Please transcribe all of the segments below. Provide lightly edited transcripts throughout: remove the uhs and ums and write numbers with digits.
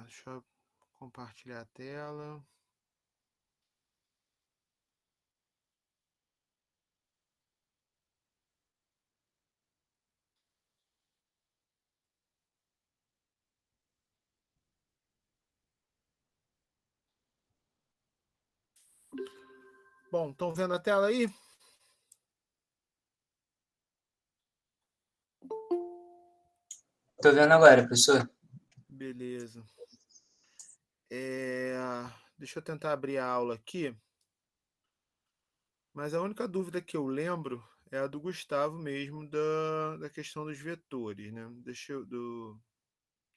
Deixa eu compartilhar a tela. Bom, estão vendo a tela aí? Tô vendo agora, professor. Beleza. Deixa eu tentar abrir a aula aqui. Mas a única dúvida que eu lembro é a do Gustavo mesmo, da questão dos vetores, né?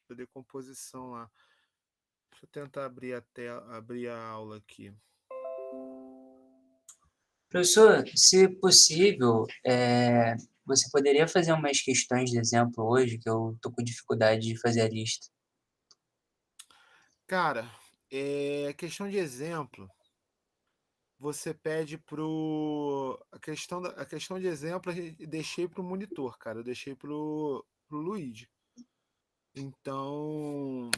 Da decomposição lá. Deixa eu tentar abrir a aula aqui. Professor, se possível, você poderia fazer umas questões de exemplo hoje, que eu tô com dificuldade de fazer a lista. Cara, questão de exemplo, você pede pro. A questão de exemplo eu deixei pro monitor, cara. Eu deixei pro Luigi. Então,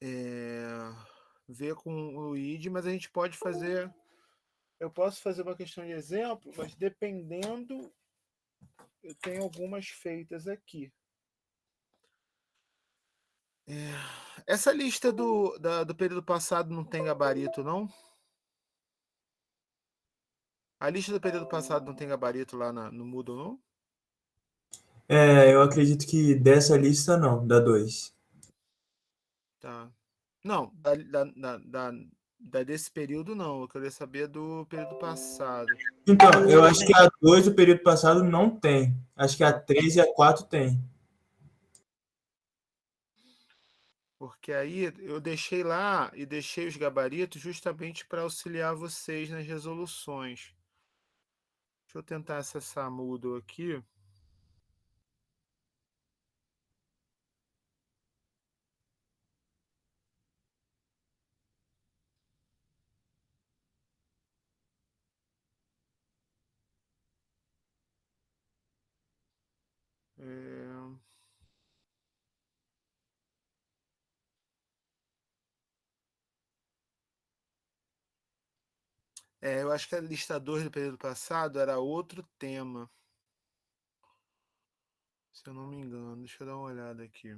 é, ver com o Luigi, mas a gente pode fazer. Eu posso fazer uma questão de exemplo, mas dependendo, eu tenho algumas feitas aqui. Essa lista do período passado não tem gabarito, não? A lista do período passado não tem gabarito lá no Moodle, não? Eu acredito que dessa lista não, da 2. Tá. Não, desse período não. Eu queria saber do período passado. Então, eu acho que a 2 do período passado não tem. Acho que a Tá. 3 e a 4 tem. Porque aí eu deixei lá e deixei os gabaritos justamente para auxiliar vocês nas resoluções. Deixa eu tentar acessar a Moodle aqui. É, eu acho que a lista 2 do período passado era outro tema. Se eu não me engano. Deixa eu dar uma olhada aqui.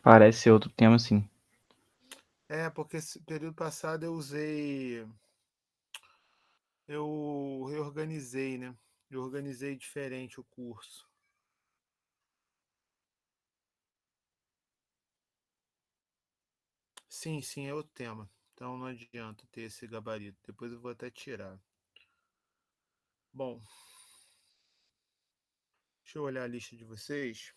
Parece ser outro tema, sim. Porque esse período passado eu usei. Eu reorganizei, né? Eu organizei diferente o curso. Sim, sim, é o tema. Então não adianta ter esse gabarito. Depois eu vou até tirar. Bom, deixa eu olhar a lista de vocês.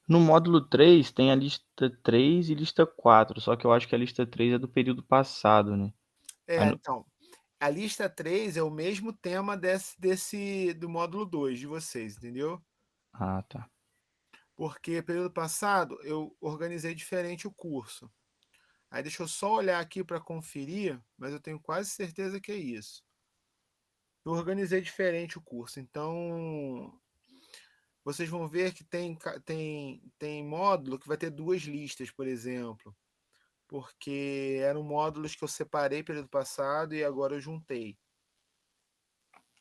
No módulo 3 tem a lista 3 e lista 4, só que eu acho que a lista 3 é do período passado, né? Então, a lista 3 é o mesmo tema do módulo 2 de vocês, entendeu? Ah, tá. Porque período passado eu organizei diferente o curso. Aí deixa eu só olhar aqui para conferir, mas eu tenho quase certeza que é isso. Eu organizei diferente o curso, então vocês vão ver que tem módulo que vai ter duas listas, por exemplo, porque eram módulos que eu separei período passado e agora eu juntei.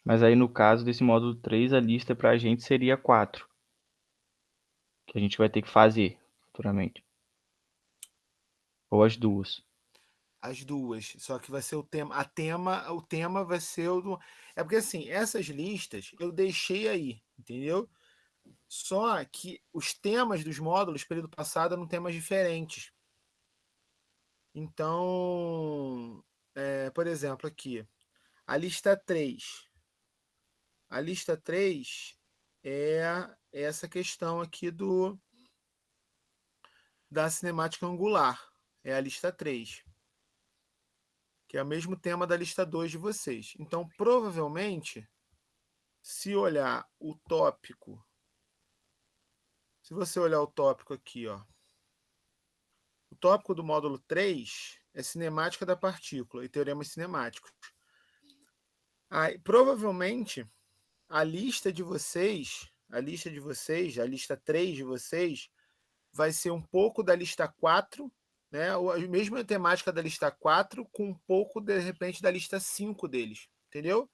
Mas aí no caso desse módulo 3, a lista pra gente seria 4, que a gente vai ter que fazer futuramente. Ou as duas. As duas, só que vai ser o tema vai ser o do. É porque assim, essas listas eu deixei aí, entendeu? Só que os temas dos módulos, período passado, eram temas diferentes. Então, por exemplo, aqui, a lista 3. A lista 3 é essa questão aqui da cinemática angular. É a lista 3, que é o mesmo tema da lista 2 de vocês. Então, provavelmente, se olhar o tópico, Se você olhar o tópico aqui, ó, o tópico do módulo 3 é cinemática da partícula e teoremas cinemáticos. Aí, provavelmente, a lista 3 de vocês, vai ser um pouco da lista 4, né? A mesma temática da lista 4, com um pouco, de repente, da lista 5 deles, entendeu?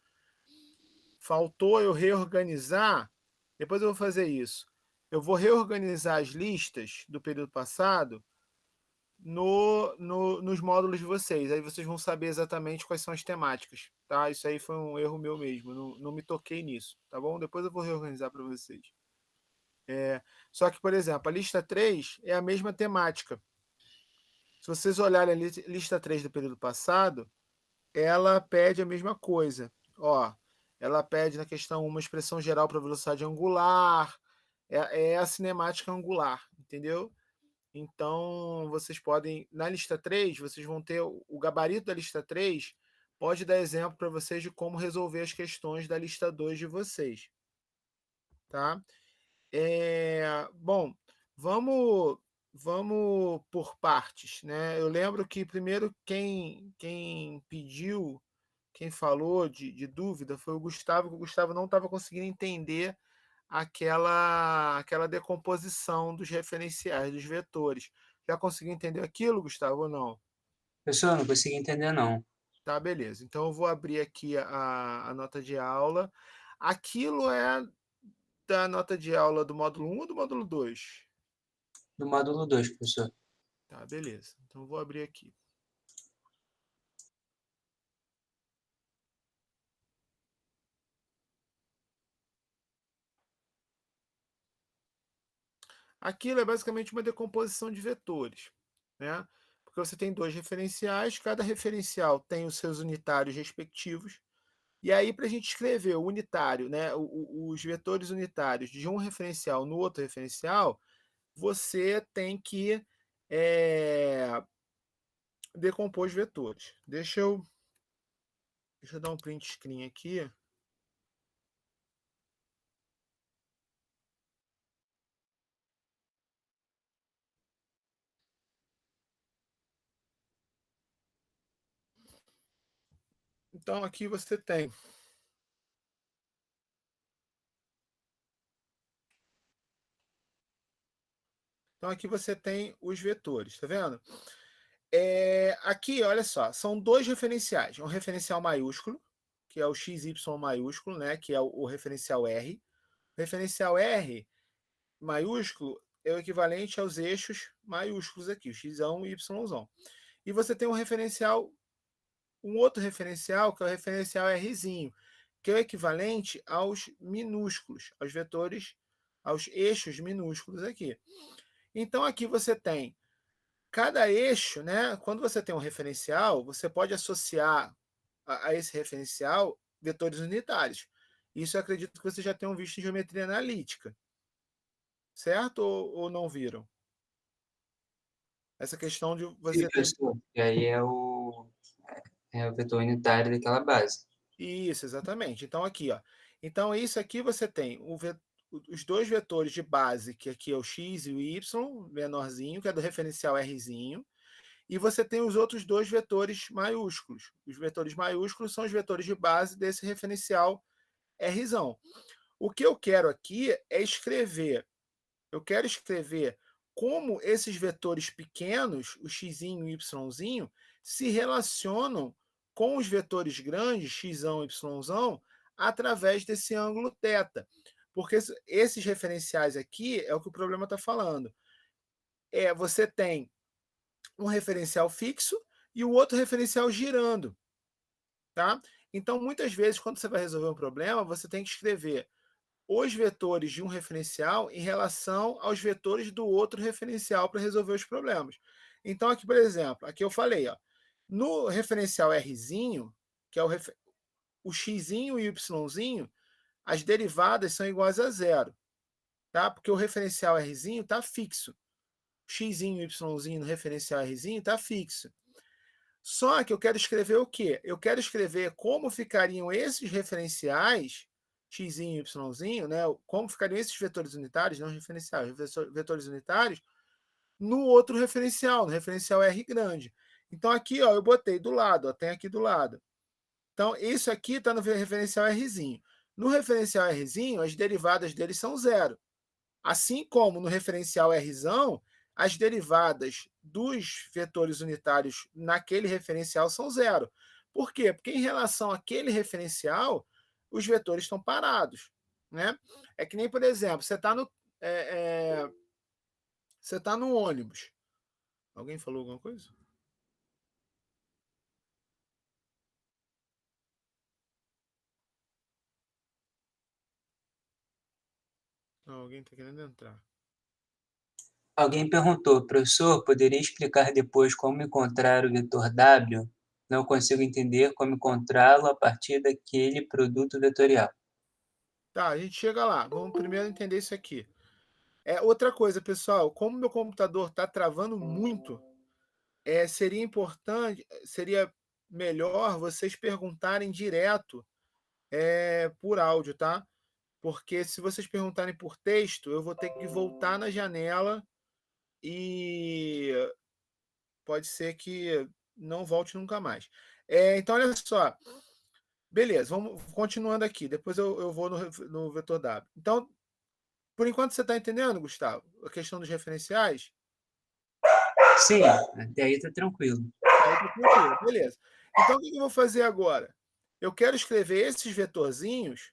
Faltou eu reorganizar, depois eu vou fazer isso. Eu vou reorganizar as listas do período passado nos módulos de vocês. Aí vocês vão saber exatamente quais são as temáticas, tá? Isso aí foi um erro meu mesmo, não me toquei nisso, tá bom? Depois eu vou reorganizar para vocês. Só que, por exemplo, a lista 3 é a mesma temática. Se vocês olharem a lista 3 do período passado, ela pede a mesma coisa. Ó, ela pede na questão uma expressão geral para velocidade angular, é a cinemática angular, entendeu? Então, vocês podem, na lista 3, vocês vão ter o gabarito da lista 3, pode dar exemplo para vocês de como resolver as questões da lista 2 de vocês. Tá? Bom, vamos por partes, né? Eu lembro que primeiro quem pediu, quem falou de dúvida foi o Gustavo, que o Gustavo não estava conseguindo entender aquela decomposição dos referenciais, dos vetores. Já conseguiu entender aquilo, Gustavo, ou não? Pessoal, não consegui entender, não. Tá, beleza. Então eu vou abrir aqui a nota de aula. Aquilo é da nota de aula do módulo 1 ou do módulo 2? Do módulo 2, professor. Tá, beleza. Então eu vou abrir aqui. Aquilo é basicamente uma decomposição de vetores, né? Porque você tem dois referenciais, cada referencial tem os seus unitários respectivos. E aí, para a gente escrever o unitário, né, os vetores unitários de um referencial no outro referencial, você tem que decompor os vetores. Deixa eu dar um print screen aqui. Então, aqui você tem os vetores, tá vendo? Aqui, olha só, são dois referenciais. Um referencial maiúsculo, que é o XY maiúsculo, né, que é o referencial R. O referencial R maiúsculo é o equivalente aos eixos maiúsculos aqui, o X e o Y. E você tem um outro referencial, que é o referencial Rzinho, que é o equivalente aos minúsculos, aos vetores, aos eixos minúsculos aqui. Então, aqui você tem cada eixo, né? Quando você tem um referencial, você pode associar a esse referencial vetores unitários. Isso eu acredito que vocês já tenham visto em geometria analítica. Certo ou não viram? Essa questão de Sim, você ter. professor. E aí é o vetor unitário daquela base. Isso, exatamente. Então, aqui, ó. Então, isso aqui você tem os dois vetores de base, que aqui é o x e o y, menorzinho, que é do referencial Rzinho, e você tem os outros dois vetores maiúsculos. Os vetores maiúsculos são os vetores de base desse referencial Rzão. O que eu quero aqui é eu quero escrever como esses vetores pequenos, o x e o y, se relacionam com os vetores grandes, x e y, através desse ângulo θ. Porque esses referenciais aqui é o que o problema está falando. Você tem um referencial fixo e o outro referencial girando. Tá? Então, muitas vezes, quando você vai resolver um problema, você tem que escrever os vetores de um referencial em relação aos vetores do outro referencial para resolver os problemas. Então, aqui, por exemplo, aqui eu falei, ó, no referencial Rzinho, que é o x e o y, as derivadas são iguais a zero, tá? Porque o referencial Rzinho está fixo. O x e o y no referencial Rzinho está fixo. Só que eu quero escrever o quê? Eu quero escrever como ficariam esses referenciais xzinho, yzinho, né? Como ficariam esses vetores unitários, não referenciais, vetores unitários, no outro referencial, no referencial R grande. Então, aqui, ó, eu botei do lado, ó, tem aqui do lado. Então, isso aqui está no referencial Rzinho. No referencial Rzinho, as derivadas dele são zero. Assim como no referencial Rzão, as derivadas dos vetores unitários naquele referencial são zero. Por quê? Porque em relação àquele referencial, os vetores estão parados. Né? É que nem, por exemplo, você está você tá no ônibus. Alguém falou alguma coisa? Não, alguém está querendo entrar. Alguém perguntou, professor, poderia explicar depois como encontrar o vetor W? Não consigo entender como encontrá-lo a partir daquele produto vetorial. Tá, a gente chega lá. Vamos primeiro entender isso aqui. Outra coisa, pessoal, como meu computador está travando muito, seria importante, seria melhor vocês perguntarem direto por áudio, tá? Porque se vocês perguntarem por texto, eu vou ter que voltar na janela e pode ser que não volte nunca mais. Então, olha só. Beleza, vamos continuando aqui. Depois eu vou no vetor W. Então, por enquanto você está entendendo, Gustavo? A questão dos referenciais? Sim, até aí tá tranquilo. Aí tá tranquilo, beleza. Então, o que eu vou fazer agora? Eu quero escrever esses vetorzinhos,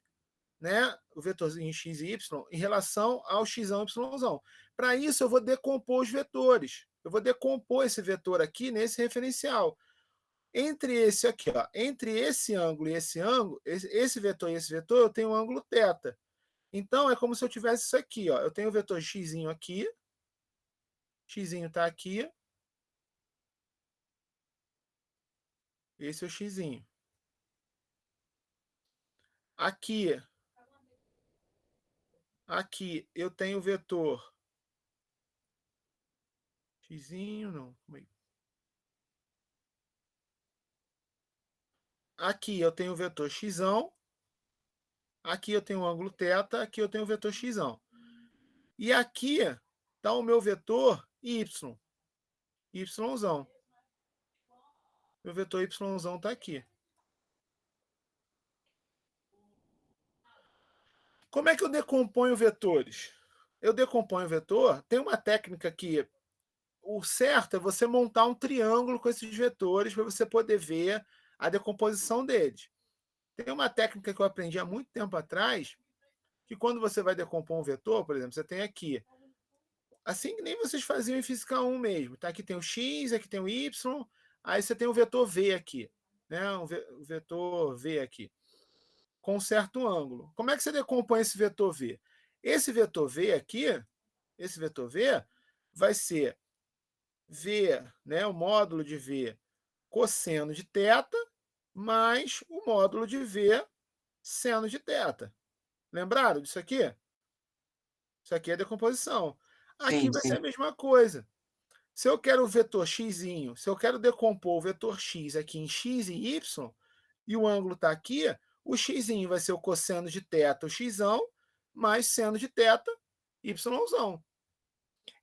né? O vetorzinho x e y, em relação ao x e y. Para isso, eu vou decompor os vetores. Eu vou decompor esse vetor aqui nesse referencial. Entre esse aqui, ó, entre esse ângulo e esse ângulo, esse vetor e esse vetor, eu tenho um ângulo θ. Então, é como se eu tivesse isso aqui. Ó. Eu tenho o vetor x aqui. X está aqui. Esse é o x. Aqui eu tenho o vetor x, não. Aqui eu tenho o vetor x. Aqui eu tenho o ângulo θ. Aqui eu tenho o vetor x. E aqui está o meu vetor y. Yzão. Meu vetor yzão está aqui. Como é que eu decomponho vetores? Eu decomponho vetor, tem uma técnica que o certo é você montar um triângulo com esses vetores para você poder ver a decomposição deles. Tem uma técnica que eu aprendi há muito tempo atrás, que quando você vai decompor um vetor, por exemplo, você tem aqui, assim que nem vocês faziam em Física 1 mesmo, tá? Aqui tem o x, aqui tem o y, aí você tem o vetor v aqui, né? O vetor v aqui, com um certo ângulo. Como é que você decompõe esse vetor v? Esse vetor v aqui, esse vetor v, vai ser v, né, o módulo de v cosseno de θ, mais o módulo de v seno de θ. Lembraram disso aqui? Isso aqui é decomposição. Aqui Sim, vai ser sim. a mesma coisa. Se eu quero o vetor x, se eu quero decompor o vetor x aqui em x e y, e o ângulo está aqui, o x vai ser o cosseno de θ, o x, mais seno de θ, y.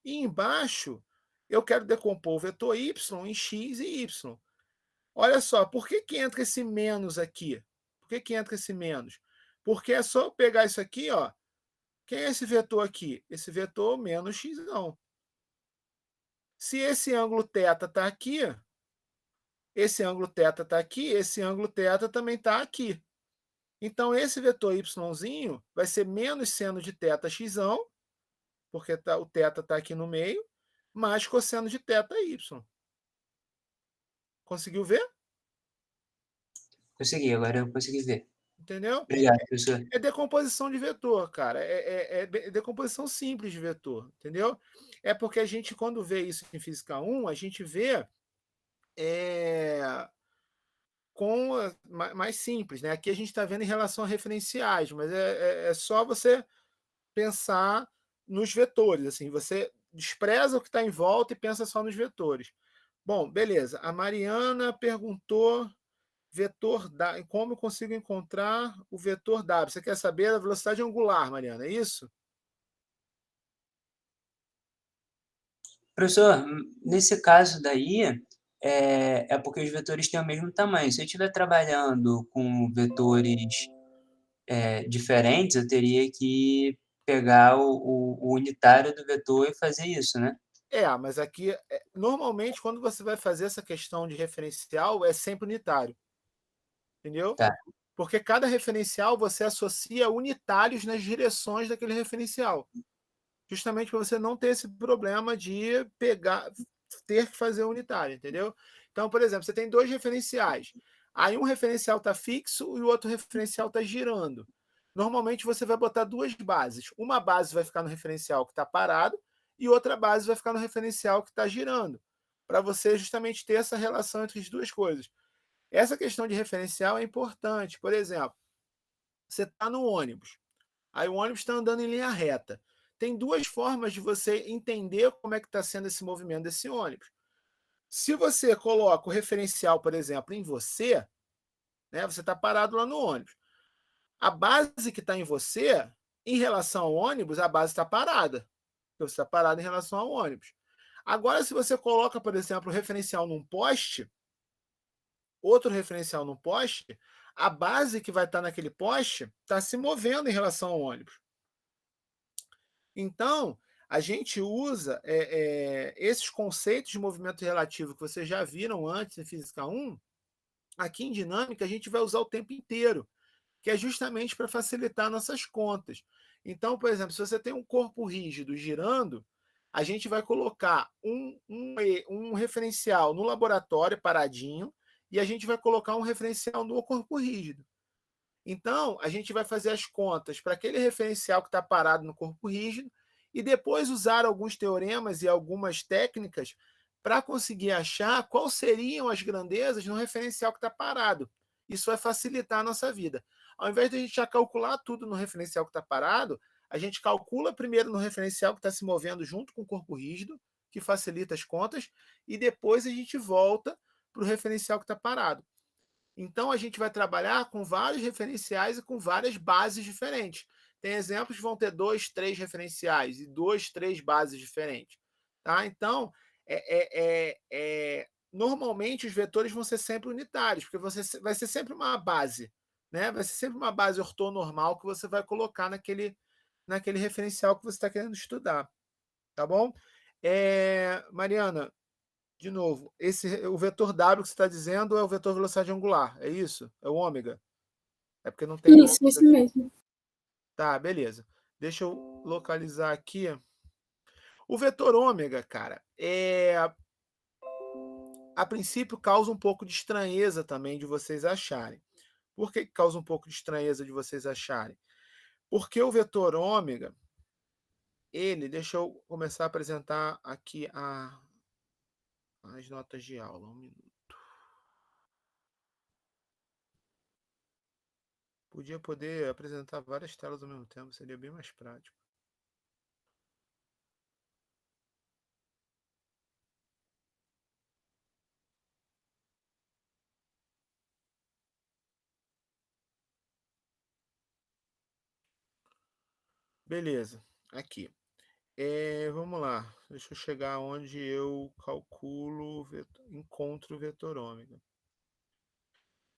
E embaixo, eu quero decompor o vetor y em x e y. Olha só, por que entra esse menos aqui? Por que entra esse menos? Porque é só eu pegar isso aqui, ó. Quem é esse vetor aqui? Esse vetor menos x. Se esse ângulo θ está aqui, esse ângulo θ está aqui, esse ângulo θ também está aqui. Então, esse vetor y vai ser menos seno de θ x, porque o θ está aqui no meio, mais cosseno de θ y. Conseguiu ver? Consegui, agora eu consegui ver. Entendeu? Obrigado, professor. É decomposição de vetor, cara. É decomposição simples de vetor, entendeu? É porque a gente, quando vê isso em Física 1, a gente vê com mais simples, né? Aqui a gente está vendo em relação a referenciais, mas é só você pensar nos vetores, assim, você despreza o que está em volta e pensa só nos vetores. Bom, beleza. A Mariana perguntou como eu consigo encontrar o vetor W? Você quer saber a velocidade angular, Mariana, é isso? Professor, nesse caso daí, é porque os vetores têm o mesmo tamanho. Se eu estiver trabalhando com vetores diferentes, eu teria que pegar o unitário do vetor e fazer isso, né? Mas aqui, normalmente, quando você vai fazer essa questão de referencial, é sempre unitário, entendeu? Tá. Porque cada referencial você associa unitários nas direções daquele referencial. Justamente para você não ter esse problema de ter que fazer unitário, entendeu? Então, por exemplo, você tem dois referenciais. Aí um referencial está fixo e o outro referencial está girando. Normalmente você vai botar duas bases. Uma base vai ficar no referencial que está parado e outra base vai ficar no referencial que está girando, para você justamente ter essa relação entre as duas coisas. Essa questão de referencial é importante. Por exemplo, você está no ônibus. Aí o ônibus está andando em linha reta. Tem duas formas de você entender como é que está sendo esse movimento desse ônibus. Se você coloca o referencial, por exemplo, em você, né, você está parado lá no ônibus. A base que está em você, em relação ao ônibus, a base está parada. Você está parado em relação ao ônibus. Agora, se você coloca, por exemplo, o referencial num poste, outro referencial num poste, a base que vai estar naquele poste está se movendo em relação ao ônibus. Então, a gente usa esses conceitos de movimento relativo que vocês já viram antes em Física 1, aqui em Dinâmica a gente vai usar o tempo inteiro, que é justamente para facilitar nossas contas. Então, por exemplo, se você tem um corpo rígido girando, a gente vai colocar um referencial no laboratório paradinho e a gente vai colocar um referencial no corpo rígido. Então, a gente vai fazer as contas para aquele referencial que está parado no corpo rígido e depois usar alguns teoremas e algumas técnicas para conseguir achar quais seriam as grandezas no referencial que está parado. Isso vai facilitar a nossa vida. Ao invés de a gente já calcular tudo no referencial que está parado, a gente calcula primeiro no referencial que está se movendo junto com o corpo rígido, que facilita as contas, e depois a gente volta para o referencial que está parado. Então, a gente vai trabalhar com vários referenciais e com várias bases diferentes. Tem exemplos que vão ter 2, 3 referenciais e 2, 3 bases diferentes. Tá? Então, normalmente os vetores vão ser sempre unitários, porque vai ser sempre uma base. Né? Vai ser sempre uma base ortonormal que você vai colocar naquele referencial que você está querendo estudar. Tá bom? Mariana, de novo, o vetor W que você está dizendo é o vetor velocidade angular, é isso? É o ômega? É porque não tem Isso mesmo. Tá, beleza. Deixa eu localizar aqui. O vetor ômega, cara, a princípio causa um pouco de estranheza também de vocês acharem. Por que causa um pouco de estranheza de vocês acharem? Porque o vetor ômega, deixa eu começar a apresentar aqui as notas de aula. Um minuto. Poder apresentar várias telas ao mesmo tempo, seria bem mais prático. Beleza, aqui. Vamos lá, deixa eu chegar onde eu encontro o vetor ômega.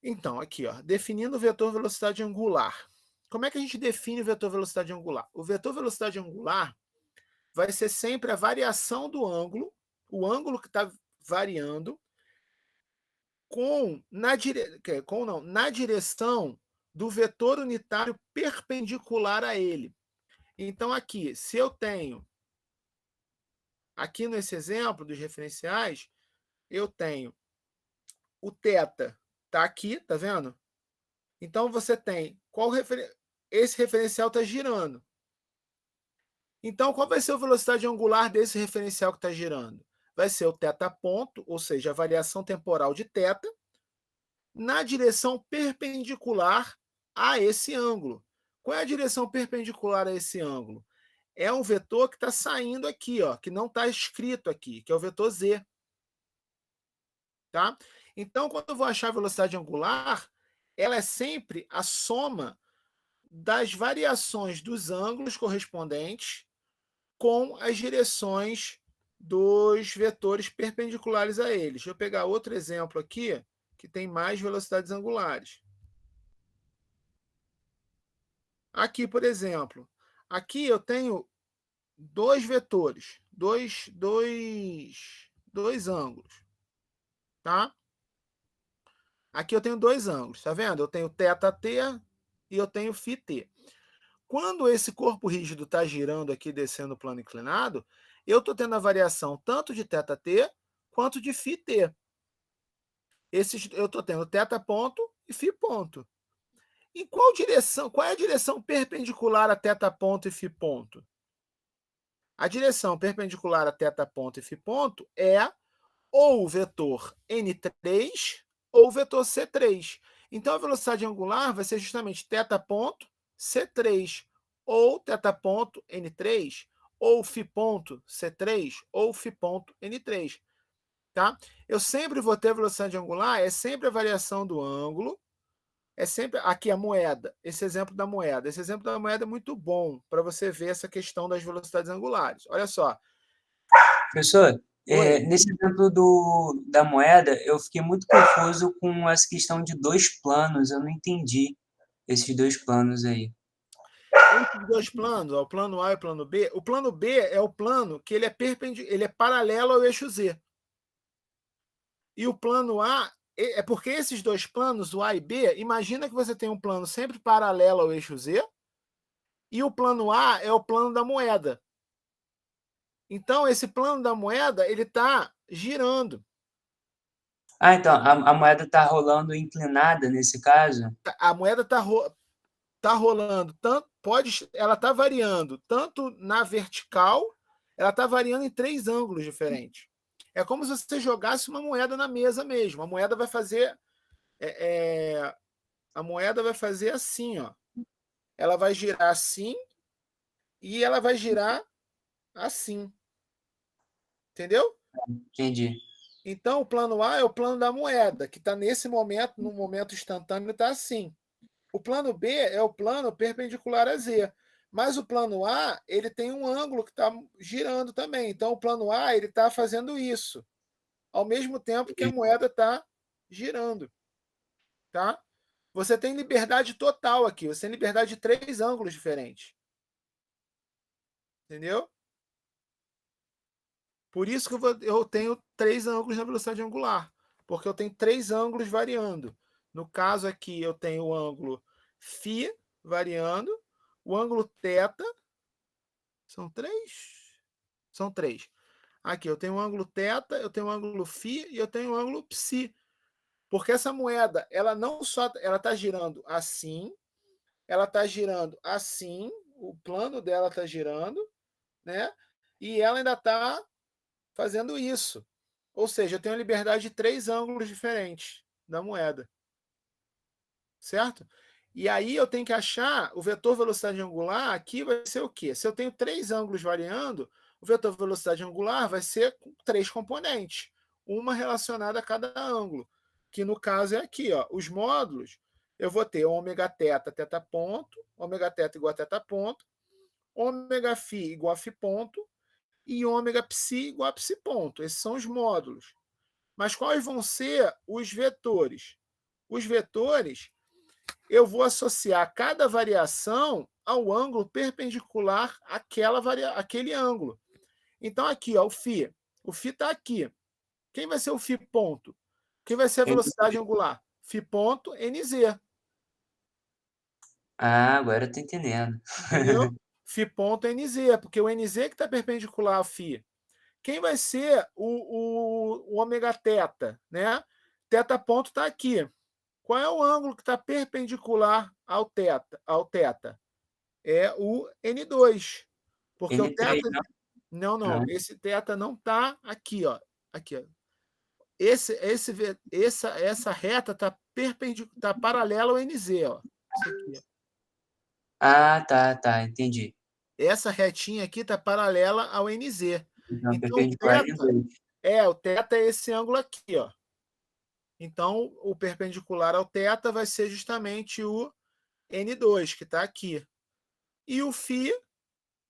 Então, aqui, ó, definindo o vetor velocidade angular. Como é que a gente define o vetor velocidade angular? O vetor velocidade angular vai ser sempre a variação do ângulo, o ângulo que está variando, na direção do vetor unitário perpendicular a ele. Então, aqui, se eu tenho, aqui nesse exemplo dos referenciais, eu tenho o θ, está aqui, tá vendo? Então, você tem, esse referencial está girando. Então, qual vai ser a velocidade angular desse referencial que está girando? Vai ser o θ ponto, ou seja, a variação temporal de θ, na direção perpendicular a esse ângulo. Qual é a direção perpendicular a esse ângulo? É um vetor que está saindo aqui, ó, que não está escrito aqui, que é o vetor z. Tá? Então, quando eu vou achar a velocidade angular, ela é sempre a soma das variações dos ângulos correspondentes com as direções dos vetores perpendiculares a eles. Deixa eu pegar outro exemplo aqui, que tem mais velocidades angulares. Aqui, por exemplo, aqui eu tenho dois vetores, dois ângulos, tá? Aqui eu tenho dois ângulos, tá vendo? Eu tenho θt e eu tenho φt. Quando esse corpo rígido está girando aqui, descendo o plano inclinado, eu estou tendo a variação tanto de θt quanto de φt. Eu estou tendo θ ponto e φ ponto. Em qual direção? Qual é a direção perpendicular a θ ponto e φ ponto? A direção perpendicular a θ ponto e φ ponto é ou o vetor n3 ou o vetor c3. Então, a velocidade angular vai ser justamente θ ponto c3, ou θ ponto n3, ou φ ponto c3, ou φ ponto n3. Tá? Eu sempre vou ter velocidade angular, é sempre a variação do ângulo, é sempre aqui a moeda, esse exemplo da moeda. Esse exemplo da moeda é muito bom para você ver essa questão das velocidades angulares. Olha só. Professor, Oi. nesse exemplo da moeda, eu fiquei muito confuso com essa questão de dois planos. Eu não entendi esses dois planos aí. Esses dois planos, ó, o plano A e o plano B. O plano B é o plano que ele é paralelo ao eixo Z. E o plano A é porque esses dois planos, o A e B, imagina que você tem um plano sempre paralelo ao eixo Z, e o plano A é o plano da moeda. Então, esse plano da moeda, ele está girando. Ah, então, a moeda está rolando inclinada nesse caso? A moeda está rolando, ela está variando tanto na vertical, ela está variando em 3 ângulos diferentes. É como se você jogasse uma moeda na mesa mesmo. A moeda vai fazer a moeda vai fazer assim, ó. Ela vai girar assim e ela vai girar assim. Entendeu? Entendi. Então, o plano A é o plano da moeda, que está nesse momento, no momento instantâneo, está assim. O plano B é o plano perpendicular a Z. Mas o plano A, ele tem um ângulo que está girando também. Então, o plano A, ele está fazendo isso, ao mesmo tempo que a moeda está girando. Tá? Você tem liberdade total aqui. Você tem liberdade de 3 ângulos diferentes. Entendeu? Por isso que eu tenho 3 ângulos na velocidade angular. Porque eu tenho 3 ângulos variando. No caso aqui, eu tenho o ângulo φ variando, o ângulo θ. São 3? São 3. Aqui, eu tenho um ângulo θ, eu tenho um ângulo φ e eu tenho um ângulo ψ. Porque essa moeda, ela não só ela está girando assim, ela está girando assim, o plano dela está girando, né? E ela ainda está fazendo isso. Ou seja, eu tenho a liberdade de 3 ângulos diferentes da moeda. Certo? E aí eu tenho que achar o vetor velocidade angular aqui vai ser o quê? Se eu tenho 3 ângulos variando, o vetor velocidade angular vai ser 3 componentes, uma relacionada a cada ângulo, que no caso é aqui, ó, os módulos, eu vou ter ômega θ, θ ponto, ômega θ igual a θ ponto, ômega φ igual a φ ponto, e ômega psi igual a psi ponto. Esses são os módulos. Mas quais vão ser os vetores? Os vetores, eu vou associar cada variação ao ângulo perpendicular àquele ângulo. Então, aqui, ó, o φ. O φ está aqui. Quem vai ser o φ ponto? Quem vai ser a velocidade angular? Φ ponto NZ. Ah, agora eu estou entendendo. Entendeu? Φ ponto NZ, porque o NZ que está perpendicular ao φ. Quem vai ser o ômega θ? Né? Θ ponto está aqui. Qual é o ângulo que está perpendicular ao θ? É o N2. Porque o N3, θ. não? Não. Não. Esse θ não está aqui, ó. Aqui, ó. Essa reta está tá paralela ao NZ, ó. Isso aqui, ó. Ah, tá, entendi. Essa retinha aqui está paralela ao NZ. Então, Então, perpendicular N2. o θ é esse ângulo aqui, ó. Então, o perpendicular ao θ vai ser justamente o N2, que está aqui. E o φ,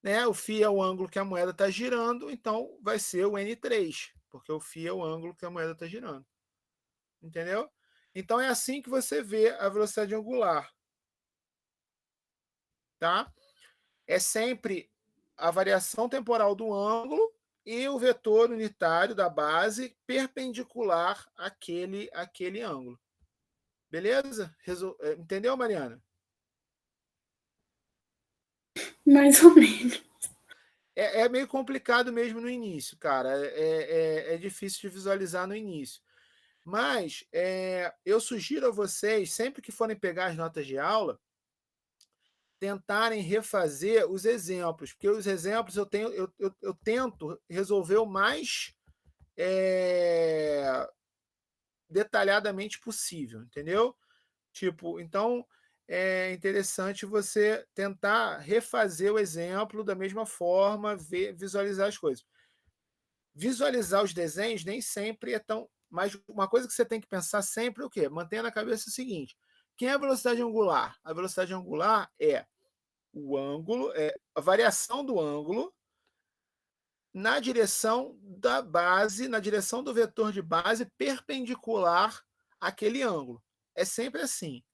né? O φ é o ângulo que a moeda está girando, então vai ser o N3, porque o φ é o ângulo que a moeda está girando. Entendeu? Então é assim que você vê a velocidade angular. Tá? É sempre a variação temporal do ângulo e o vetor unitário da base perpendicular àquele ângulo. Beleza? Entendeu, Mariana? Mais ou menos. É meio complicado mesmo no início, cara. É difícil de visualizar no início. Mas eu sugiro a vocês, sempre que forem pegar as notas de aula, tentarem refazer os exemplos, porque os exemplos eu tento resolver o mais detalhadamente possível, entendeu? Tipo, então é interessante você tentar refazer o exemplo da mesma forma, visualizar as coisas. Visualizar os desenhos nem sempre é tão. Mas uma coisa que você tem que pensar sempre é o quê? Mantenha na cabeça o seguinte: quem é a velocidade angular? A velocidade angular é o ângulo, a variação do ângulo na direção da base, na direção do vetor de base perpendicular àquele ângulo. É sempre assim.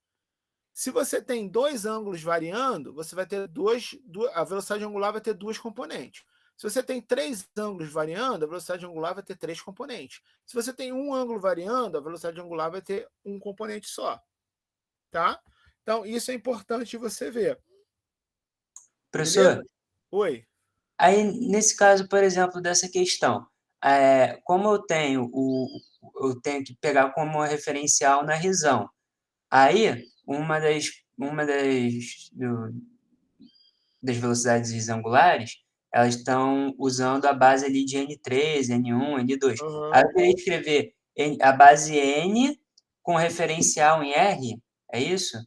Se você tem dois ângulos variando, você vai ter a velocidade angular vai ter duas componentes. Se você tem três ângulos variando, a velocidade angular vai ter três componentes. Se você tem um ângulo variando, a velocidade angular vai ter um componente só. Tá? Então, isso é importante você ver. Professor, Beleza? Oi. aí nesse caso, por exemplo, dessa questão, como eu tenho que pegar como referencial na risão, aí das velocidades angulares, elas estão usando a base ali de N3, N1, N2. Uhum. Aí eu queria escrever a base N com referencial em R, é isso?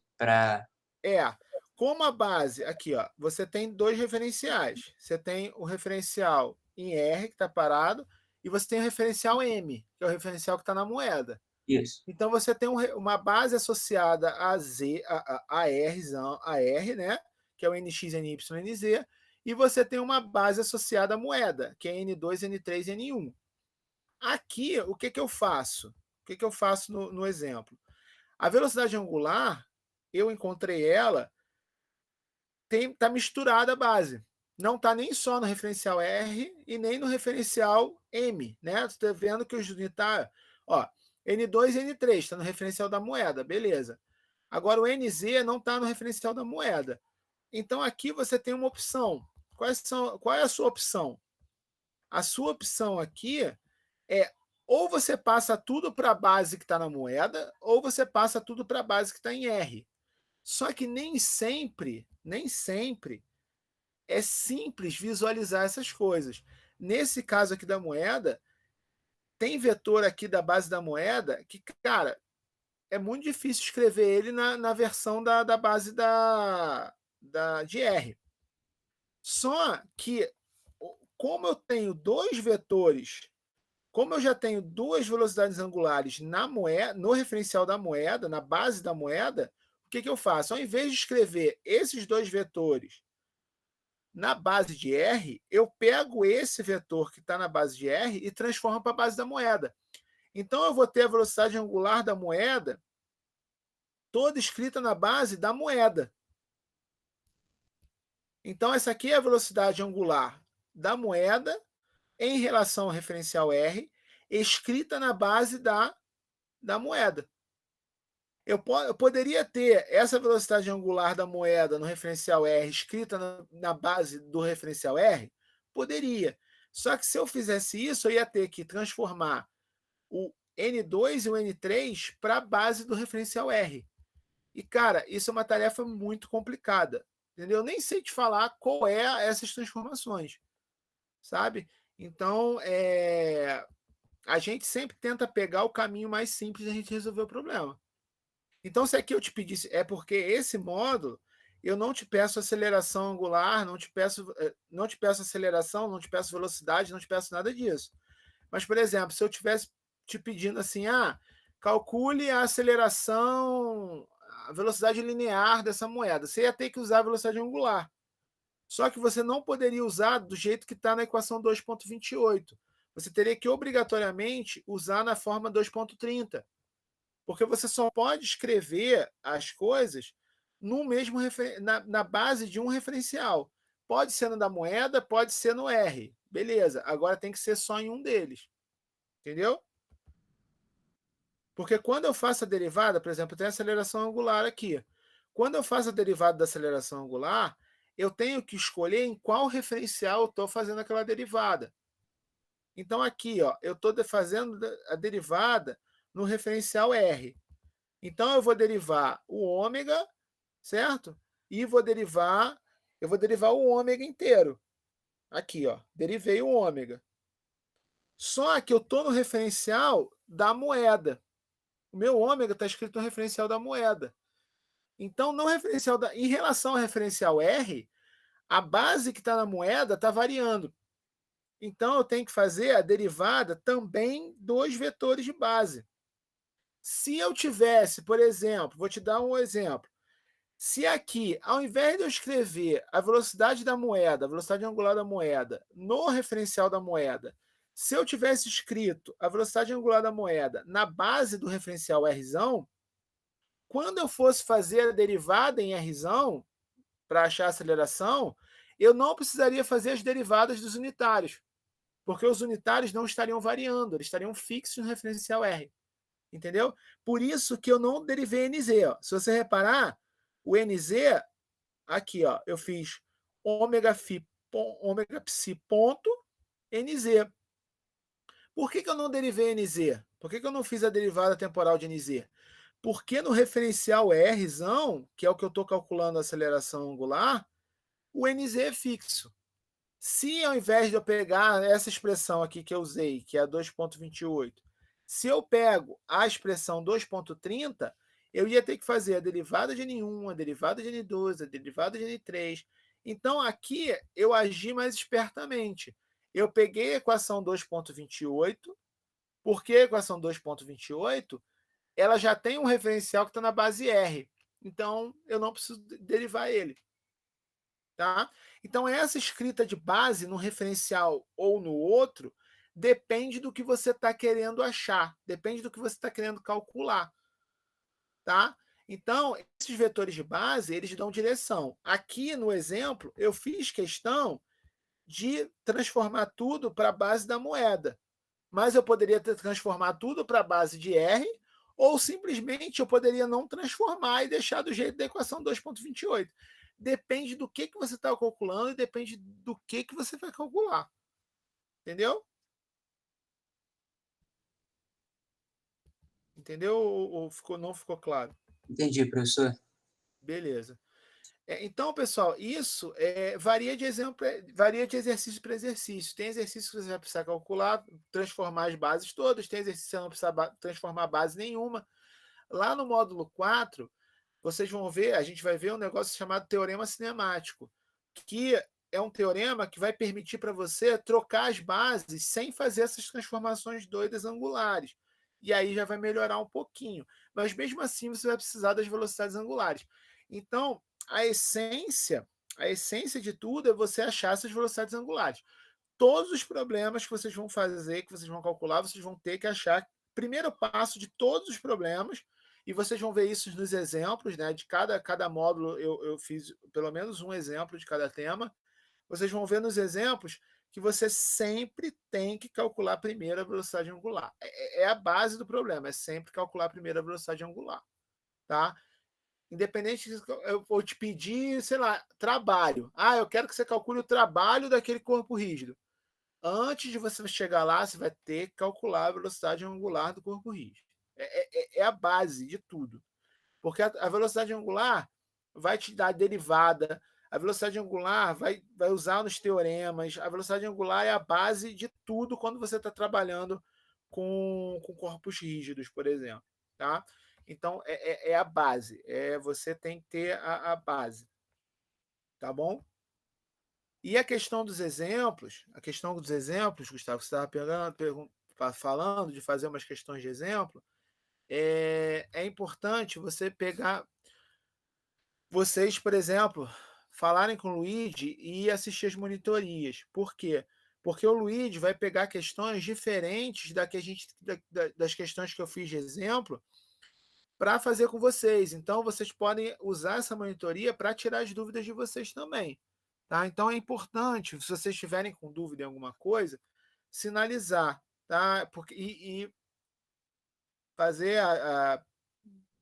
Como a base, aqui, ó, você tem dois referenciais. Você tem o referencial em R, que está parado, e você tem o referencial M, que é o referencial que está na moeda. Isso. Então você tem uma base associada a R, né? Que é o NX, NY, NZ, e você tem uma base associada à moeda, que é N2, N3 e N1. Aqui, o que eu faço? O que eu faço no exemplo? A velocidade angular, eu encontrei ela, está misturada a base. Não está nem só no referencial R e nem no referencial M, né? Você está vendo que os unitários, ó, N2 e N3 está no referencial da moeda, beleza. Agora o NZ não está no referencial da moeda. Então aqui você tem uma opção. Qual é a sua opção? A sua opção aqui é ou você passa tudo para a base que está na moeda, ou você passa tudo para a base que está em R. Só que nem sempre é simples visualizar essas coisas. Nesse caso aqui da moeda, tem vetor aqui da base da moeda que, cara, é muito difícil escrever ele na versão da base de R. Só que, como eu tenho dois vetores, como eu já tenho duas velocidades angulares na moeda, no referencial da moeda, na base da moeda, o que eu faço? Ao invés de escrever esses dois vetores na base de R, eu pego esse vetor que está na base de R e transformo para a base da moeda. Então, eu vou ter a velocidade angular da moeda toda escrita na base da moeda. Então, essa aqui é a velocidade angular da moeda em relação ao referencial R, escrita na base da moeda. Eu poderia ter essa velocidade angular da moeda no referencial R escrita na base do referencial R? Poderia. Só que se eu fizesse isso, eu ia ter que transformar o N2 e o N3 para a base do referencial R. E, cara, isso é uma tarefa muito complicada. Entendeu? Eu nem sei te falar qual é essas transformações. Sabe? Então, a gente sempre tenta pegar o caminho mais simples de a gente resolver o problema. Então, se aqui eu te pedisse, é porque esse módulo, eu não te peço aceleração angular, não te peço aceleração, não te peço velocidade, não te peço nada disso. Mas, por exemplo, se eu tivesse te pedindo assim, calcule a aceleração, a velocidade linear dessa moeda. Você ia ter que usar a velocidade angular. Só que você não poderia usar do jeito que está na equação 2.28. Você teria que obrigatoriamente usar na forma 2.30. Porque você só pode escrever as coisas no mesmo na base de um referencial. Pode ser no da moeda, pode ser no R. Beleza, agora tem que ser só em um deles. Entendeu? Porque quando eu faço a derivada, por exemplo, tem a aceleração angular aqui. Quando eu faço a derivada da aceleração angular, eu tenho que escolher em qual referencial eu estou fazendo aquela derivada. Então, aqui, ó, eu estou fazendo a derivada no referencial R. Então, eu vou derivar o ômega, certo? E eu vou derivar o ômega inteiro. Aqui, ó, derivei o ômega. Só que eu estou no referencial da moeda. O meu ômega está escrito no referencial da moeda. Então, no referencial em relação ao referencial R, a base que está na moeda está variando. Então, eu tenho que fazer a derivada também dos vetores de base. Se eu tivesse, por exemplo, vou te dar um exemplo. Se aqui, ao invés de eu escrever a velocidade da moeda, a velocidade angular da moeda, no referencial da moeda, se eu tivesse escrito a velocidade angular da moeda na base do referencial R, quando eu fosse fazer a derivada em R, para achar a aceleração, eu não precisaria fazer as derivadas dos unitários, porque os unitários não estariam variando, eles estariam fixos no referencial R. Entendeu? Por isso que eu não derivei NZ. Ó. Se você reparar, o NZ, aqui, ó, eu fiz ômega psi ponto NZ. Por que eu não derivei NZ? Por que eu não fiz a derivada temporal de NZ? Porque no referencial R, que é o que eu estou calculando a aceleração angular, o NZ é fixo. Se ao invés de eu pegar essa expressão aqui que eu usei, que é a 2.28, se eu pego a expressão 2.30, eu ia ter que fazer a derivada de N1, a derivada de N2, a derivada de N3. Então, aqui eu agi mais espertamente. Eu peguei a equação 2.28, porque a equação 2.28 ela já tem um referencial que está na base R. Então, eu não preciso derivar ele. Tá? Então, essa escrita de base no referencial ou no outro depende do que você está querendo achar, depende do que você está querendo calcular. Tá? Então, esses vetores de base, eles dão direção. Aqui, no exemplo, eu fiz questão de transformar tudo para a base da moeda. Mas eu poderia transformar tudo para a base de R, ou simplesmente eu poderia não transformar e deixar do jeito da equação 2.28. Depende do que você está calculando e depende do que você vai calcular. Entendeu? Entendeu ou não ficou claro? Entendi, professor. Beleza. Então, pessoal, isso varia de exemplo, varia de exercício para exercício. Tem exercício que você vai precisar calcular, transformar as bases todas, tem exercício que você não precisa transformar base nenhuma. Lá no módulo 4, vocês vão ver, a gente vai ver um negócio chamado teorema cinemático, que é um teorema que vai permitir para você trocar as bases sem fazer essas transformações doidas angulares. E aí já vai melhorar um pouquinho. Mas mesmo assim você vai precisar das velocidades angulares. Então, a essência de tudo é você achar essas velocidades angulares. Todos os problemas que vocês vão fazer, que vocês vão calcular, vocês vão ter que achar primeiro passo de todos os problemas, e vocês vão ver isso nos exemplos, né? De cada módulo eu fiz pelo menos um exemplo de cada tema. Vocês vão ver nos exemplos que você sempre tem que calcular primeiro a velocidade angular. É a base do problema, é sempre calcular primeiro a velocidade angular. Tá? Independente, eu vou te pedir, sei lá, trabalho. Ah, eu quero que você calcule o trabalho daquele corpo rígido. Antes de você chegar lá, você vai ter que calcular a velocidade angular do corpo rígido. É a base de tudo. Porque a velocidade angular vai te dar derivada, a velocidade angular vai usar nos teoremas, a velocidade angular é a base de tudo quando você está trabalhando com corpos rígidos, por exemplo. Tá? Então, é a base. Você tem que ter a base. Tá bom? E a questão dos exemplos, Gustavo, você estava falando de fazer umas questões de exemplo, é importante você pegar... Vocês, por exemplo, falarem com o Luigi e assistir as monitorias. Por quê? Porque o Luigi vai pegar questões diferentes das questões que eu fiz de exemplo para fazer com vocês. Então, vocês podem usar essa monitoria para tirar as dúvidas de vocês também. Tá? Então, é importante, se vocês estiverem com dúvida em alguma coisa, sinalizar. Tá? E fazer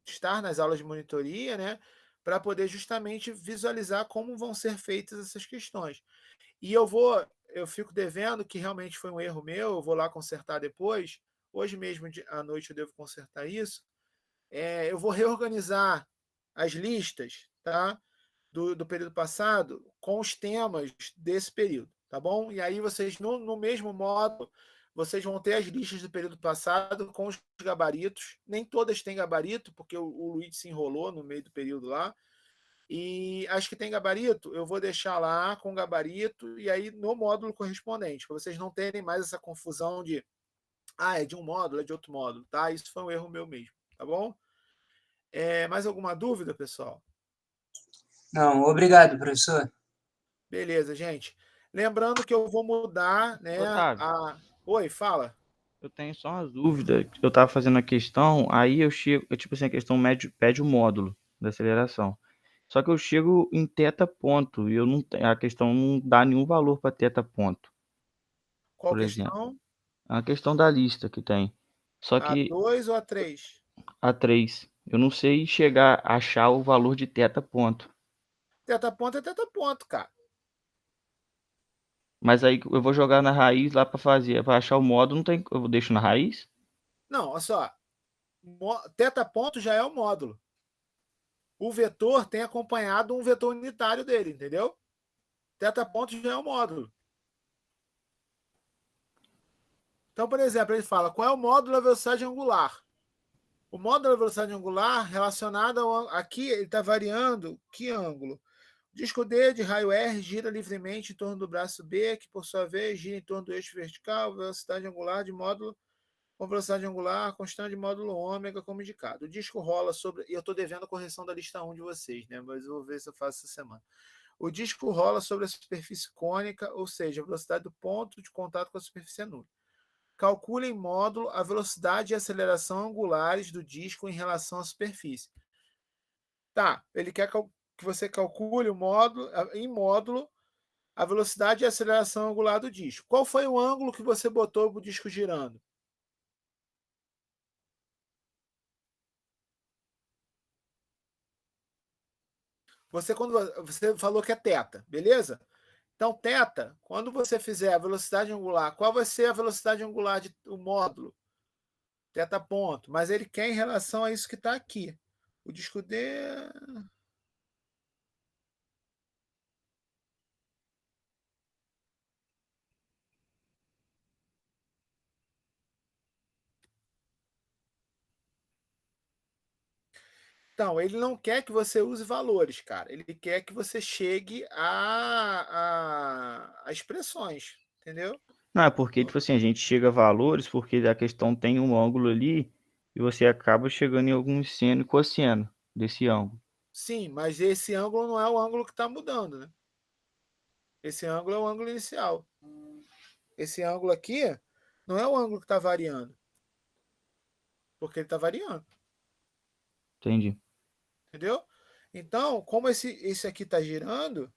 estar nas aulas de monitoria, né? Para poder justamente visualizar como vão ser feitas essas questões. E eu fico devendo, que realmente foi um erro meu, eu vou lá consertar depois. Hoje mesmo à noite eu devo consertar isso. Eu vou reorganizar as listas, tá? Do período passado com os temas desse período, tá bom? E aí vocês, no mesmo modo, vocês vão ter as listas do período passado com os gabaritos. Nem todas têm gabarito, porque o Luiz se enrolou no meio do período lá. E as que tem gabarito, eu vou deixar lá com gabarito e aí no módulo correspondente, para vocês não terem mais essa confusão de é de um módulo, é de outro módulo, tá? Isso foi um erro meu mesmo, tá bom? Mais alguma dúvida, pessoal? Não, obrigado, professor. Beleza, gente. Lembrando que eu vou mudar, né? Otávio, Oi, fala. eu tenho só uma dúvida. Eu tava fazendo a questão, aí eu chego, tipo assim, a questão pede o módulo da aceleração. Só que eu chego em teta ponto e eu não a questão não dá nenhum valor para teta ponto, Qual por exemplo. questão? É a questão da lista que tem. Só A que 2 ou a 3? a 3, eu não sei chegar a achar o valor de teta ponto. Teta ponto é teta ponto, cara. Mas aí eu vou jogar na raiz lá para fazer, para achar o módulo, não tem, eu deixo na raiz? Não, olha só. Teta ponto já é o módulo. O vetor tem acompanhado um vetor unitário dele, entendeu? Teta ponto já é o módulo. Então, por exemplo, ele fala qual é o módulo da velocidade angular. O módulo da velocidade angular relacionado aqui, ele está variando que ângulo? O disco D de raio R gira livremente em torno do braço B, que por sua vez gira em torno do eixo vertical, velocidade angular de módulo com velocidade angular constante de módulo ômega, como indicado. O disco rola sobre... E eu estou devendo a correção da lista 1 de vocês, né? Mas eu vou ver se eu faço essa semana. O disco rola sobre a superfície cônica, ou seja, a velocidade do ponto de contato com a superfície é nula. Calcule em módulo a velocidade e aceleração angulares do disco em relação à superfície. Tá, ele quer que você calcule em módulo a velocidade e aceleração angular do disco. Qual foi o ângulo que você botou para o disco girando? Quando você falou que é θ, beleza? Então, θ, quando você fizer a velocidade angular, qual vai ser a velocidade angular do módulo? Θ ponto. Mas ele quer em relação a isso que está aqui. O disco D... Então, ele não quer que você use valores, cara. Ele quer que você chegue a expressões, entendeu? Não, é porque, tipo assim, a gente chega a valores porque a questão tem um ângulo ali e você acaba chegando em algum seno e cosseno desse ângulo. Sim, mas esse ângulo não é o ângulo que está mudando, né? Esse ângulo é o ângulo inicial. Esse ângulo aqui não é o ângulo que está variando, porque ele está variando, Entendi. entendeu? Então, como esse aqui está girando,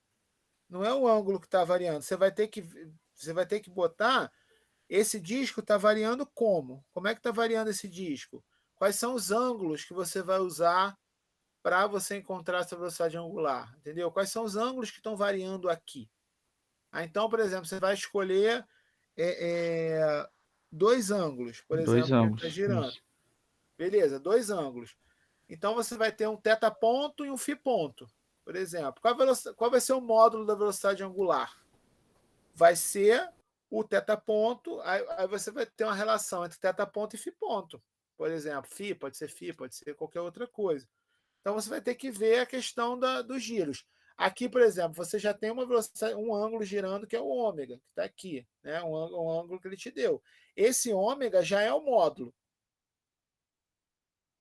não é o ângulo que está variando. Você vai ter que botar esse disco está variando como? Como é que está variando esse disco? Quais são os ângulos que você vai usar para você encontrar essa velocidade angular? Entendeu? Quais são os ângulos que estão variando aqui? Então, por exemplo, você vai escolher dois ângulos, por Dois exemplo, que ele está ângulos. girando. Isso. Beleza, dois ângulos. Então, você vai ter um θ ponto e um φ ponto, por exemplo. Qual vai ser o módulo da velocidade angular? Vai ser o θ ponto, aí você vai ter uma relação entre θ ponto e φ ponto. Por exemplo, φ pode ser qualquer outra coisa. Então você vai ter que ver a questão dos giros. Aqui, por exemplo, você já tem uma velocidade, um ângulo girando que é o ômega, que está aqui, né? Um ângulo que ele te deu. Esse ômega já é o módulo.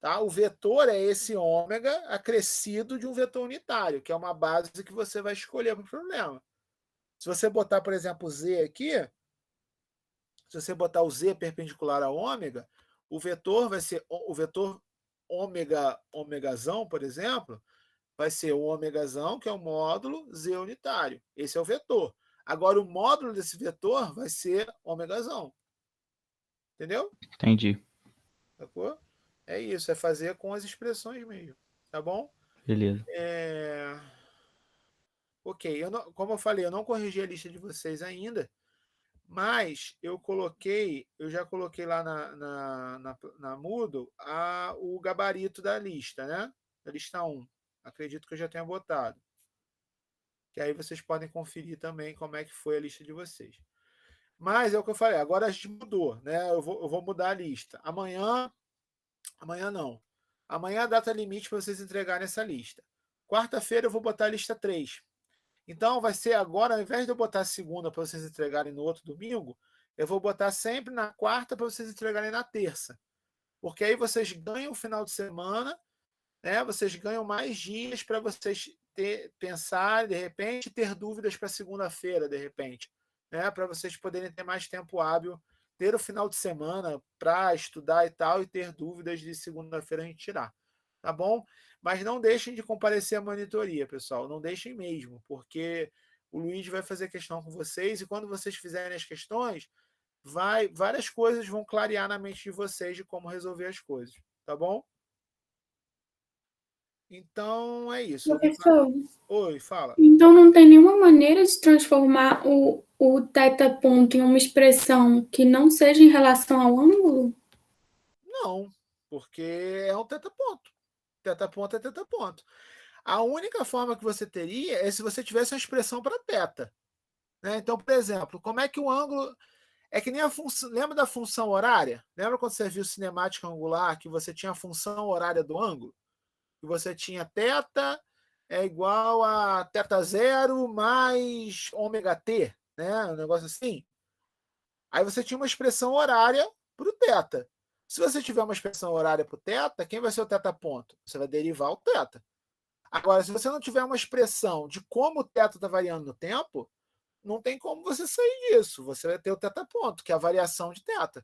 Tá? O vetor é esse ômega acrescido de um vetor unitário, que é uma base que você vai escolher para o problema. Se você botar, por exemplo, Z aqui, se você botar o Z perpendicular a ômega, o vetor vai ser o vetor ômegazão, por exemplo, vai ser o ômegazão, que é o módulo Z unitário. Esse é o vetor. Agora, o módulo desse vetor vai ser ômegazão. Entendeu? Entendi. Sacou? É isso, é fazer com as expressões mesmo. Tá bom? Beleza. Ok, como eu falei, eu não corrigi a lista de vocês ainda, mas eu já coloquei lá na Moodle o gabarito da lista, né? Da lista 1. Acredito que eu já tenha botado. Que aí vocês podem conferir também como é que foi a lista de vocês. Mas é o que eu falei, agora a gente mudou, né? Eu vou mudar a lista. Amanhã não. Amanhã é a data limite para vocês entregarem essa lista. Quarta-feira eu vou botar a lista 3. Então vai ser agora, ao invés de eu botar a segunda para vocês entregarem no outro domingo, eu vou botar sempre na quarta para vocês entregarem na terça. Porque aí vocês ganham o final de semana, né? Vocês ganham mais dias para vocês pensar, de repente, ter dúvidas para segunda-feira, de repente, né? Para vocês poderem ter mais tempo hábil, ter o final de semana para estudar e tal, e ter dúvidas de segunda-feira a gente tirar. Tá bom? Mas não deixem de comparecer à monitoria, pessoal. Não deixem mesmo, porque o Luiz vai fazer questão com vocês, e quando vocês fizerem as questões, várias coisas vão clarear na mente de vocês de como resolver as coisas. Tá bom? Então é isso. Professor, Oi, fala. então não tem nenhuma maneira de transformar o teta-ponto em uma expressão que não seja em relação ao ângulo? Não, porque é um teta-ponto. Teta-ponto é teta-ponto. A única forma que você teria é se você tivesse uma expressão para teta. Né? Então, por exemplo, como é que o ângulo. É que nem a função. Lembra da função horária? Lembra quando você viu cinemática angular, que você tinha a função horária do ângulo? Que você tinha θ é igual a θ0 mais ômega t, né? Um negócio assim. Aí você tinha uma expressão horária para o θ. Se você tiver uma expressão horária para o θ, quem vai ser o θ ponto? Você vai derivar o θ. Agora, se você não tiver uma expressão de como o θ está variando no tempo, não tem como você sair disso. Você vai ter o θ ponto, que é a variação de θ.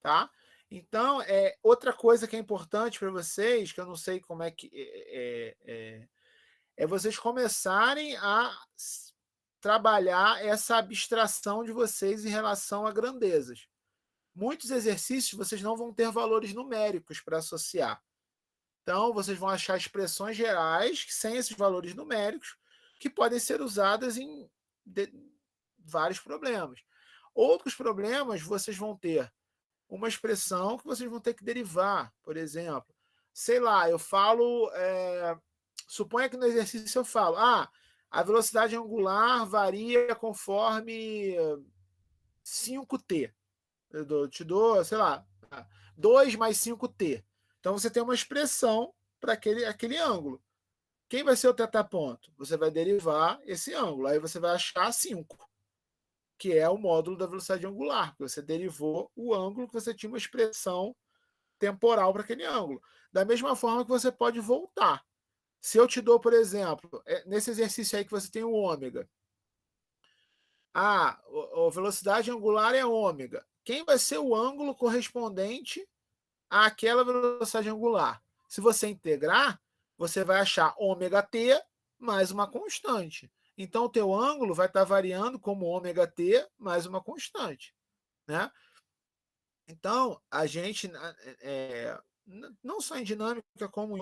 Tá? Então, outra coisa que é importante para vocês, que eu não sei como é que é vocês começarem a trabalhar essa abstração de vocês em relação a grandezas. Muitos exercícios vocês não vão ter valores numéricos para associar. Então, vocês vão achar expressões gerais sem esses valores numéricos que podem ser usadas em vários problemas. Outros problemas vocês vão ter uma expressão que vocês vão ter que derivar, por exemplo. Sei lá, eu falo... suponha que no exercício eu falo, a velocidade angular varia conforme 5t. Eu te dou, sei lá, 2 mais 5t. Então você tem uma expressão para aquele ângulo. Quem vai ser o θ ponto? Você vai derivar esse ângulo. Aí você vai achar 5, que é o módulo da velocidade angular, porque você derivou o ângulo que você tinha uma expressão temporal para aquele ângulo. Da mesma forma que você pode voltar. Se eu te dou, por exemplo, nesse exercício aí que você tem o ômega. A velocidade angular é ômega. Quem vai ser o ângulo correspondente àquela velocidade angular? Se você integrar, você vai achar ômega t mais uma constante. Então, o teu ângulo vai estar variando como ômega t mais uma constante. Né? Então, a gente, não só em dinâmica, como em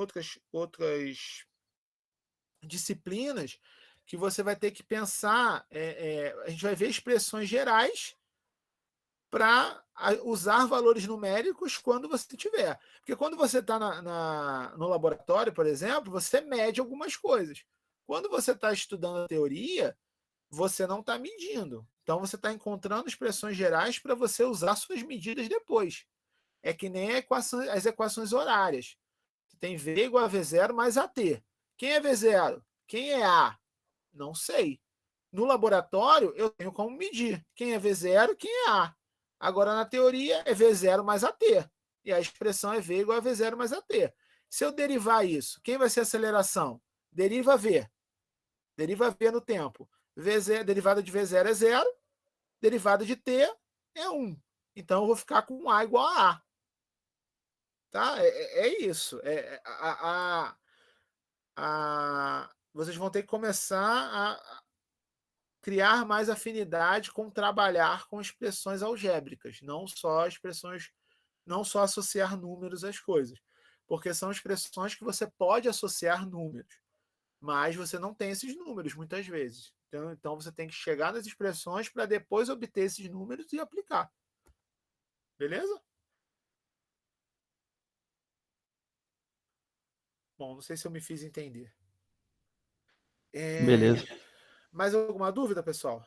outras disciplinas, que você vai ter que pensar, a gente vai ver expressões gerais para usar valores numéricos quando você tiver. Porque quando você está no laboratório, por exemplo, você mede algumas coisas. Quando você está estudando a teoria, você não está medindo. Então, você está encontrando expressões gerais para você usar suas medidas depois. É que nem as equações horárias. Tem V igual a V0 mais AT. Quem é V0? Quem é A? Não sei. No laboratório, eu tenho como medir. Quem é V0, quem é A. Agora, na teoria, é V0 mais AT. e a expressão é V igual a V0 mais AT. Se eu derivar isso, quem vai ser a aceleração? Deriva V. Deriva V no tempo. V0, derivada de V0 é 0, derivada de T é 1. Então eu vou ficar com A igual a A. Tá? É isso. Vocês vão ter que começar a criar mais afinidade com trabalhar com expressões algébricas, não só associar números às coisas, porque são expressões que você pode associar números, mas você não tem esses números muitas vezes. Então você tem que chegar nas expressões para depois obter esses números e aplicar. Beleza? Bom, não sei se eu me fiz entender. Beleza. Mais alguma dúvida, pessoal?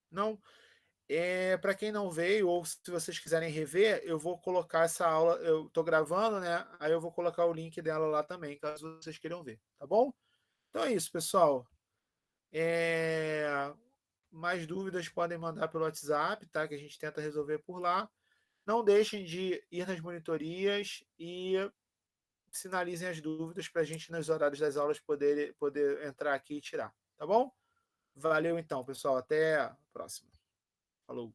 Não? Para quem não veio, ou se vocês quiserem rever, eu vou colocar essa aula, eu estou gravando, né? Aí eu vou colocar o link dela lá também, caso vocês queiram ver, tá bom? Então é isso, pessoal. Mais dúvidas podem mandar pelo WhatsApp, tá? Que a gente tenta resolver por lá. Não deixem de ir nas monitorias e sinalizem as dúvidas para a gente, nos horários das aulas, poder entrar aqui e tirar, tá bom? Valeu então, pessoal. Até a próxima. Falou.